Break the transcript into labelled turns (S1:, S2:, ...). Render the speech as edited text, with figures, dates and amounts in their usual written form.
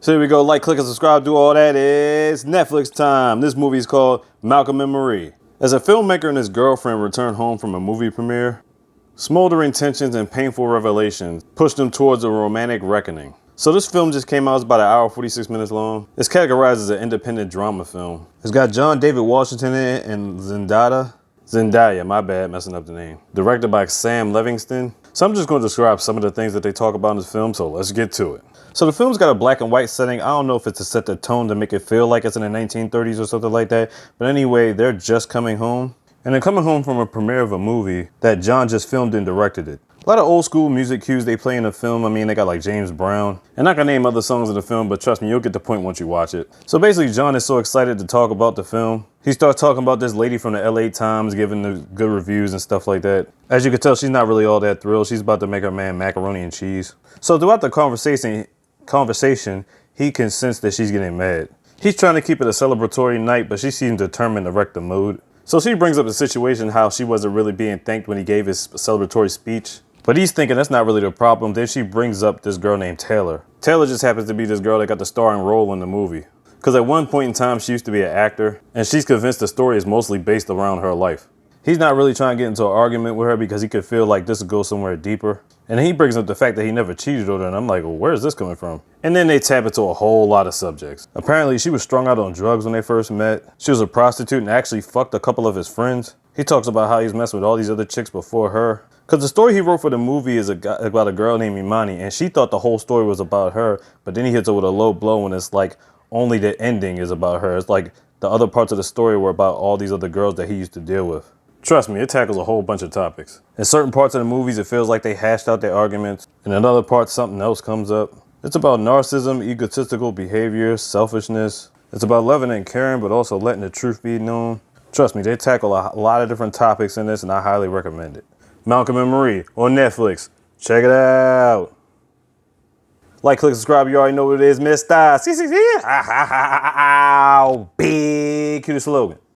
S1: So here we go, like, click, and subscribe, do all that. It's Netflix time. This movie is called Malcolm and Marie. As a filmmaker and his girlfriend return home from a movie premiere, smoldering tensions and painful revelations push them towards a romantic reckoning. So this film just came out, it's about an hour 46 minutes long. It's categorized as an independent drama film. It's got John David Washington in it and Zendaya, my bad, messing up the name. Directed by Sam Livingston. So I'm just going to describe some of the things that they talk about in this film, so let's get to it. So the film's got a black and white setting. I don't know if it's to set the tone to make it feel like it's in the 1930s or something like that. But anyway, they're just coming home. And they're coming home from a premiere of a movie that John just filmed and directed it. A lot of old school music cues they play in the film. I mean, they got like James Brown. And I'm not gonna name other songs in the film, but trust me, you'll get the point once you watch it. So basically, John is so excited to talk about the film. He starts talking about this lady from the LA Times giving the good reviews and stuff like that. As you can tell, she's not really all that thrilled. She's about to make her man macaroni and cheese. So throughout the conversation, he can sense that she's getting mad. He's trying to keep it a celebratory night, but she seems determined to wreck the mood. So she brings up the situation, how she wasn't really being thanked when he gave his celebratory speech. But he's thinking that's not really the problem. Then she brings up this girl named Taylor. Taylor just happens to be this girl that got the starring role in the movie. Because at one point in time, she used to be an actor, and she's convinced the story is mostly based around her life. He's not really trying to get into an argument with her because he could feel like this would go somewhere deeper. And he brings up the fact that he never cheated on her, and I'm like, well, where is this coming from? And then they tap into a whole lot of subjects. Apparently, she was strung out on drugs when they first met. She was a prostitute and actually fucked a couple of his friends. He talks about how he's messed with all these other chicks before her. Because the story he wrote for the movie is about a girl named Imani, and she thought the whole story was about her, but then he hits her with a low blow and it's like only the ending is about her. It's like the other parts of the story were about all these other girls that he used to deal with. Trust me, it tackles a whole bunch of topics. In certain parts of the movies, it feels like they hashed out their arguments. In another part, something else comes up. It's about narcissism, egotistical behavior, selfishness. It's about loving and caring, but also letting the truth be known. Trust me, they tackle a lot of different topics in this, and I highly recommend it. Malcolm and Marie on Netflix. Check it out. Like, click, subscribe. You already know what it is, Mr. See. Big cue the slogan.